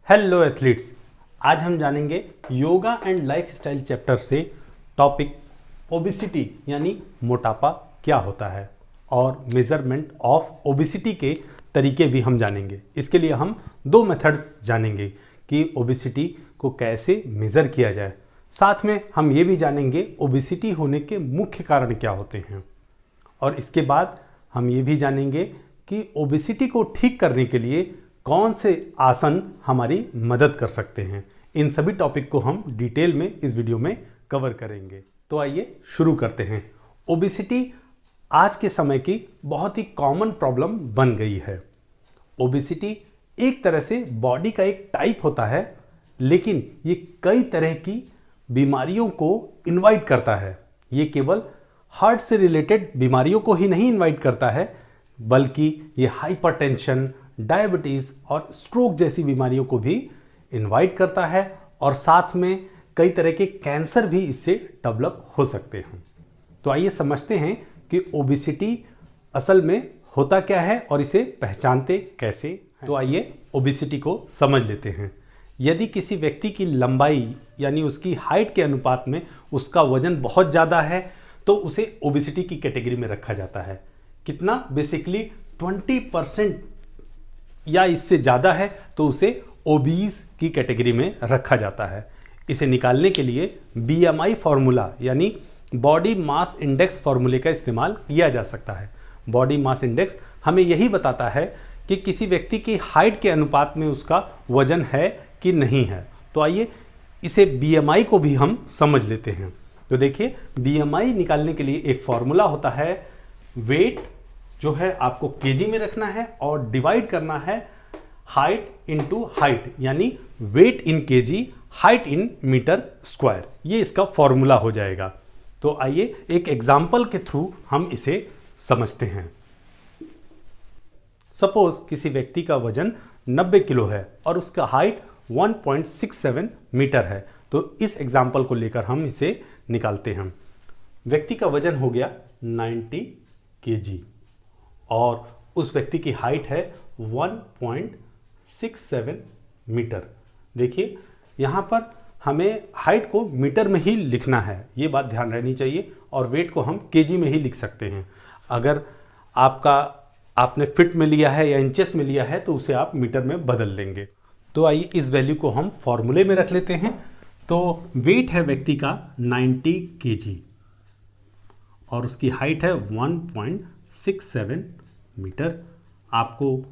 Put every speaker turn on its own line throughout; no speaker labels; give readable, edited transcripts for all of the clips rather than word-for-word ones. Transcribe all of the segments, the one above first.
Hello athletes, आज हम जानेंगे योगा एंड लाइफस्टाइल चैप्टर से टॉपिक ओबेसिटी यानी मोटापा क्या होता है और मेजरमेंट ऑफ ओबेसिटी के तरीके भी हम जानेंगे। इसके लिए हम दो मेथड्स जानेंगे कि ओबेसिटी को कैसे मेज़र किया जाए। साथ में हम ये भी जानेंगे ओबेसिटी होने के मुख्य कारण क्या होते हैं और इसके बाद हम ये भी जानेंगे कि ओबेसिटी को ठीक करने के लिए कौन से आसन हमारी मदद कर सकते हैं। इन सभी टॉपिक को हम डिटेल में इस वीडियो में कवर करेंगे। तो आइए शुरू करते हैं। ओबेसिटी आज के समय की बहुत ही कॉमन प्रॉब्लम बन गई है। ओबेसिटी एक तरह से बॉडी का एक टाइप होता है, लेकिन ये कई तरह की बीमारियों को इनवाइट करता है। ये केवल हार्ट से रिलेटेड बीमारियों को ही नहीं इनवाइट करता है, बल्कि ये हाइपरटेंशन, डायबिटीज और स्ट्रोक जैसी बीमारियों को भी इनवाइट करता है और साथ में कई तरह के कैंसर भी इससे डेवलप हो सकते हैं। तो आइए समझते हैं कि ओबेसिटी असल में होता क्या है और इसे पहचानते कैसे हैं। तो आइए ओबेसिटी को समझ लेते हैं। यदि किसी व्यक्ति की लंबाई यानी उसकी हाइट के अनुपात में उसका वजन बहुत ज़्यादा है तो उसे ओबेसिटी की कैटेगरी में रखा जाता है। कितना? बेसिकली 20% या इससे ज़्यादा है तो उसे ओबीज की कैटेगरी में रखा जाता है। इसे निकालने के लिए बीएमआई फार्मूला यानी बॉडी मास इंडेक्स फार्मूले का इस्तेमाल किया जा सकता है। बॉडी मास इंडेक्स हमें यही बताता है कि किसी व्यक्ति की हाइट के अनुपात में उसका वजन है कि नहीं है। तो आइए इसे बीएमआई को भी हम समझ लेते हैं। तो देखिए, बीएमआई निकालने के लिए एक फार्मूला होता है। वेट जो है आपको केजी में रखना है और डिवाइड करना है हाइट इनटू हाइट, यानी weight in KG, height in metre square. ये इसका फॉर्मूला हो जाएगा। तो आइए एक एग्जांपल के थ्रू हम इसे समझते हैं। सपोज किसी व्यक्ति का वजन 90 किलो है और उसका हाइट 1.67 मीटर है। तो इस एग्जांपल को लेकर हम इसे निकालते हैं। व्यक्ति का वजन हो गया 90 केजी और उस व्यक्ति की हाइट है 1.67 मीटर। देखिए, यहाँ पर हमें हाइट को मीटर में ही लिखना है, ये बात ध्यान रहनी चाहिए, और वेट को हम केजी में ही लिख सकते हैं। अगर आपने फिट में लिया है या इंचेस में लिया है तो उसे आप मीटर में बदल लेंगे। तो आइए इस वैल्यू को हम फॉर्मूले में रख लेते हैं। तो वेट है व्यक्ति का 90 केजी और उसकी हाइट है 1.67 मीटर। आपको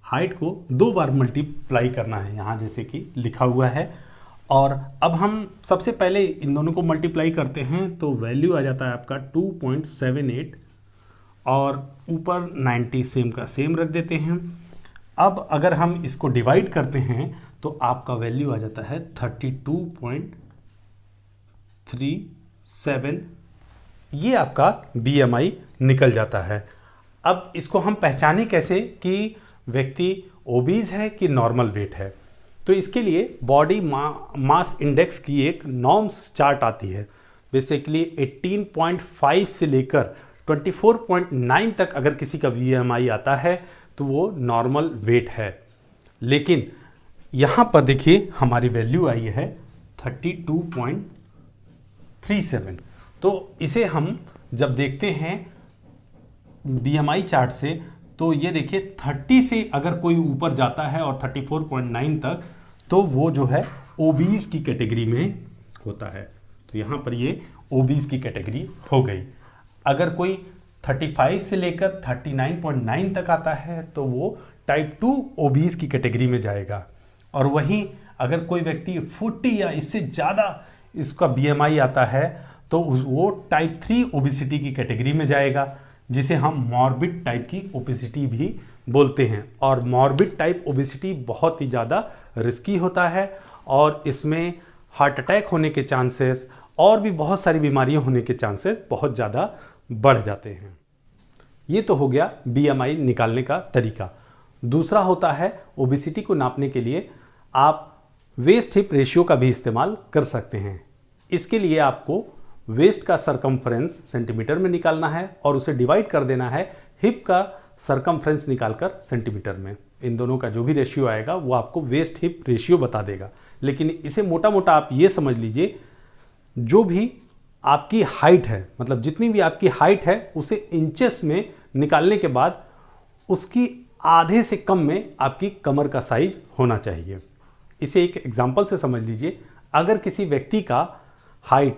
हाइट को 2 बार मल्टीप्लाई करना है, यहाँ जैसे कि लिखा हुआ है। और अब हम सबसे पहले इन दोनों को मल्टीप्लाई करते हैं तो वैल्यू आ जाता है आपका 2.78 और ऊपर 90 सेम का सेम रख देते हैं। अब अगर हम इसको डिवाइड करते हैं तो आपका वैल्यू आ जाता है 32.37। ये आपका बीएमआई निकल जाता है। अब इसको हम पहचाने कैसे कि व्यक्ति ओबीज है कि नॉर्मल वेट है। तो इसके लिए बॉडी मास इंडेक्स की एक नॉर्म्स चार्ट आती है। बेसिकली 18.5 से लेकर 24.9 तक अगर किसी का बीएमआई आता है तो वो नॉर्मल वेट है। लेकिन यहाँ पर देखिए हमारी वैल्यू आई है 32.37। तो इसे हम जब देखते हैं बीएमआई चार्ट से तो ये देखिए 30 से अगर कोई ऊपर जाता है और 34.9 तक तो वो जो है ओबीज की कैटेगरी में होता है। तो यहाँ पर ये ओबीज की कैटेगरी हो गई। अगर कोई 35 से लेकर 39.9 तक आता है तो वो टाइप 2 ओबीज की कैटेगरी में जाएगा। और वहीं अगर कोई व्यक्ति 40 या इससे ज़्यादा इसका बीएमआई आता है तो वो टाइप 3 ओबेसिटी की कैटेगरी में जाएगा, जिसे हम मॉर्बिड टाइप की ओबेसिटी भी बोलते हैं। और मॉर्बिड टाइप ओबेसिटी बहुत ही ज़्यादा रिस्की होता है और इसमें हार्ट अटैक होने के चांसेस और भी बहुत सारी बीमारियां होने के चांसेस बहुत ज़्यादा बढ़ जाते हैं। ये तो हो गया बीएमआई निकालने का तरीका। दूसरा होता है ओबेसिटी को नापने के लिए आप वेस्ट हिप रेशियो का भी इस्तेमाल कर सकते हैं। इसके लिए आपको वेस्ट का सरकमफ्रेंस सेंटीमीटर में निकालना है और उसे डिवाइड कर देना है हिप का सरकमफ्रेंस निकालकर सेंटीमीटर में। इन दोनों का जो भी रेशियो आएगा वो आपको वेस्ट हिप रेशियो बता देगा। लेकिन इसे मोटा मोटा आप ये समझ लीजिए, जो भी आपकी हाइट है, मतलब जितनी भी आपकी हाइट है उसे इंचेस में निकालने के बाद उसकी आधे से कम में आपकी कमर का साइज होना चाहिए। इसे एक एग्जांपल से समझ लीजिए, अगर किसी व्यक्ति का हाइट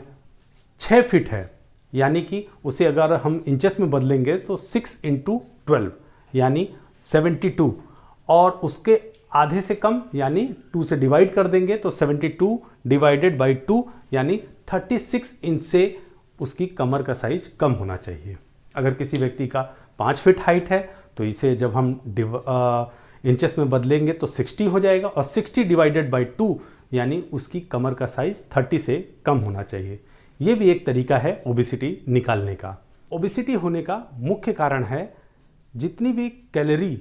6 फीट है, यानी कि उसे अगर हम इंचेस में बदलेंगे तो 6 × 12 यानी 72, और उसके आधे से कम यानी 2 से डिवाइड कर देंगे तो 72 / 2 यानी 36 इंच से उसकी कमर का साइज कम होना चाहिए। अगर किसी व्यक्ति का 5 फीट हाइट है तो इसे जब हम इंचेस में बदलेंगे तो 60 हो जाएगा, और 60 / 2 यानी उसकी कमर का साइज 30 से कम होना चाहिए। ये भी एक तरीका है ओबेसिटी निकालने का। ओबेसिटी होने का मुख्य कारण है जितनी भी कैलोरी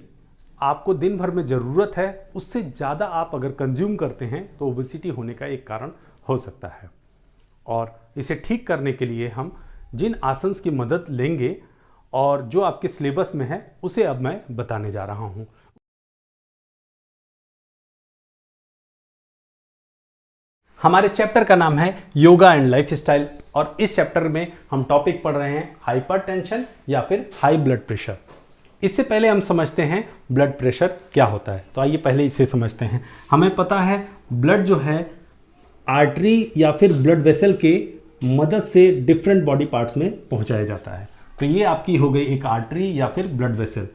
आपको दिन भर में ज़रूरत है उससे ज़्यादा आप अगर कंज्यूम करते हैं तो ओबेसिटी होने का एक कारण हो सकता है। और इसे ठीक करने के लिए हम जिन आसन्स की मदद लेंगे और जो आपके सिलेबस में है उसे अब मैं बताने जा रहा हूँ। हमारे चैप्टर का नाम है योगा एंड लाइफस्टाइल, और इस चैप्टर में हम टॉपिक पढ़ रहे हैं हाइपरटेंशन या फिर हाई ब्लड प्रेशर। इससे पहले हम समझते हैं ब्लड प्रेशर क्या होता है। तो आइए पहले इसे समझते हैं। हमें पता है ब्लड जो है आर्टरी या फिर ब्लड वेसल के मदद से डिफरेंट बॉडी पार्ट्स में पहुंचाया जाता है। तो ये आपकी हो गई एक आर्टरी या फिर ब्लड वेसल।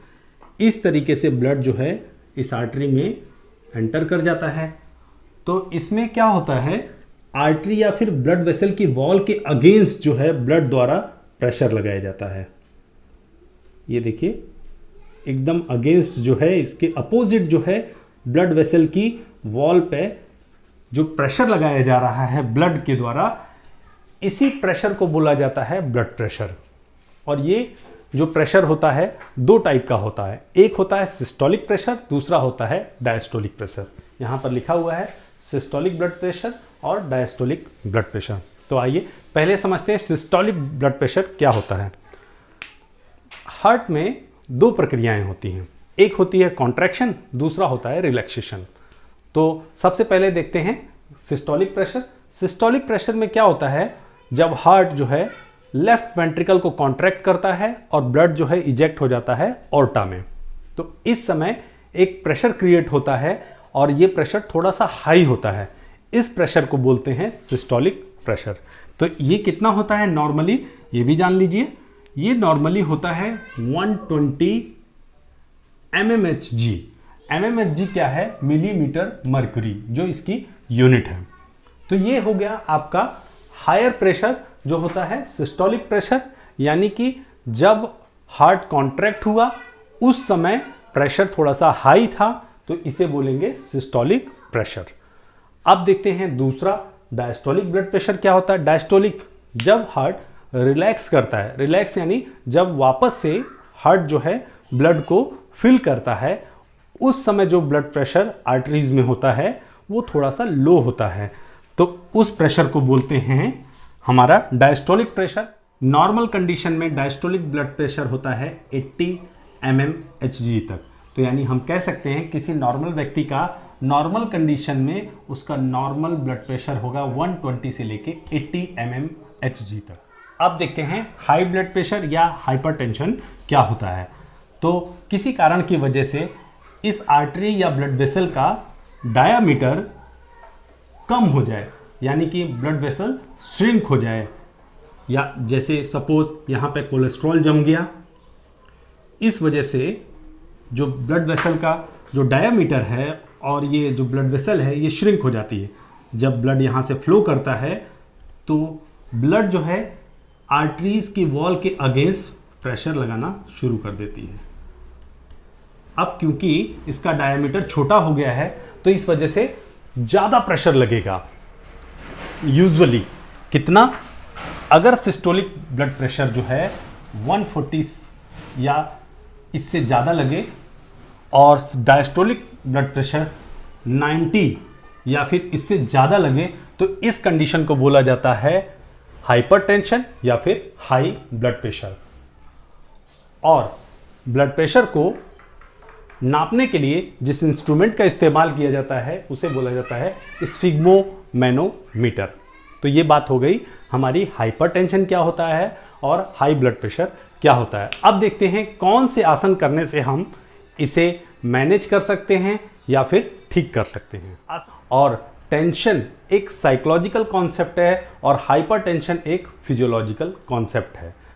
इस तरीके से ब्लड जो है इस आर्टरी में एंटर कर जाता है। तो इसमें क्या होता है, आर्टरी या फिर ब्लड वेसल की वॉल के अगेंस्ट जो है ब्लड द्वारा प्रेशर लगाया जाता है। ये देखिए एकदम अगेंस्ट जो है, इसके अपोजिट जो है ब्लड वेसल की वॉल पे जो प्रेशर लगाया जा रहा है ब्लड के द्वारा, इसी प्रेशर को बोला जाता है ब्लड प्रेशर। और ये जो प्रेशर होता है 2 टाइप का होता है, एक होता है सिस्टोलिक प्रेशर, दूसरा होता है डायस्टोलिक प्रेशर। यहाँ पर लिखा हुआ है सिस्टोलिक ब्लड प्रेशर और डायस्टोलिक ब्लड प्रेशर। तो आइए पहले समझते हैं सिस्टोलिक ब्लड प्रेशर क्या होता है। हार्ट में 2 प्रक्रियाएं होती हैं, एक होती है कॉन्ट्रैक्शन, दूसरा होता है रिलैक्सेशन। तो सबसे पहले देखते हैं सिस्टोलिक प्रेशर। सिस्टोलिक प्रेशर में क्या होता है, जब हार्ट जो है लेफ्ट वेंट्रिकल को कॉन्ट्रैक्ट करता है और ब्लड जो है इजेक्ट हो जाता है ऑर्टा में, तो इस समय एक प्रेशर क्रिएट होता है और ये प्रेशर थोड़ा सा हाई होता है। इस प्रेशर को बोलते हैं सिस्टोलिक प्रेशर। तो ये कितना होता है नॉर्मली, ये भी जान लीजिए। ये नॉर्मली होता है 120 mmHg। mmHg क्या है, मिलीमीटर मर्क्यूरी, जो इसकी यूनिट है। तो ये हो गया आपका हायर प्रेशर जो होता है सिस्टोलिक प्रेशर, यानी कि जब हार्ट कॉन्ट्रैक्ट हुआ उस समय प्रेशर थोड़ा सा हाई था, तो इसे बोलेंगे सिस्टोलिक प्रेशर। अब देखते हैं दूसरा डायस्टोलिक ब्लड प्रेशर क्या होता है। डायस्टोलिक जब हार्ट रिलैक्स करता है, रिलैक्स यानी जब वापस से हार्ट जो है ब्लड को फिल करता है, उस समय जो ब्लड प्रेशर आर्टरीज में होता है वो थोड़ा सा लो होता है, तो उस प्रेशर को बोलते हैं हमारा डायस्टोलिक प्रेशर। नॉर्मल कंडीशन में डायस्टोलिक ब्लड प्रेशर होता है 80 mmHg तक। तो यानी हम कह सकते हैं किसी नॉर्मल व्यक्ति का नॉर्मल कंडीशन में उसका नॉर्मल ब्लड प्रेशर होगा 120 से लेके 80 mmHg तक। अब देखते हैं हाई ब्लड प्रेशर या हाइपरटेंशन क्या होता है। तो किसी कारण की वजह से इस आर्टरी या ब्लड वेसल का डायामीटर कम हो जाए, यानी कि ब्लड वेसल श्रिंक हो जाए, या जैसे सपोज यहाँ पे कोलेस्ट्रॉल जम गया, इस वजह से जो ब्लड वेसल का जो डायामीटर है और ये जो ब्लड वेसल है ये श्रिंक हो जाती है। जब ब्लड यहाँ से फ्लो करता है तो ब्लड जो है आर्टरीज की वॉल के अगेंस्ट प्रेशर लगाना शुरू कर देती है। अब क्योंकि इसका डायामीटर छोटा हो गया है तो इस वजह से ज़्यादा प्रेशर लगेगा। यूजुअली कितना, अगर सिस्टोलिक ब्लड प्रेशर जो है 140 या इससे ज़्यादा लगे और डायस्टोलिक ब्लड प्रेशर 90 या फिर इससे ज़्यादा लगे, तो इस कंडीशन को बोला जाता है हाइपरटेंशन या फिर हाई ब्लड प्रेशर। और ब्लड प्रेशर को नापने के लिए जिस इंस्ट्रूमेंट का इस्तेमाल किया जाता है उसे बोला जाता है स्फिग्मोमैनोमीटर। तो ये बात हो गई हमारी हाइपरटेंशन क्या होता है और हाई ब्लड प्रेशर क्या होता है। अब देखते हैं कौन से आसन करने से हम इसे मैनेज कर सकते हैं या फिर ठीक कर सकते हैं। और टेंशन एक साइकोलॉजिकल कॉन्सेप्ट है और हाइपरटेंशन एक फिजियोलॉजिकल कॉन्सेप्ट है।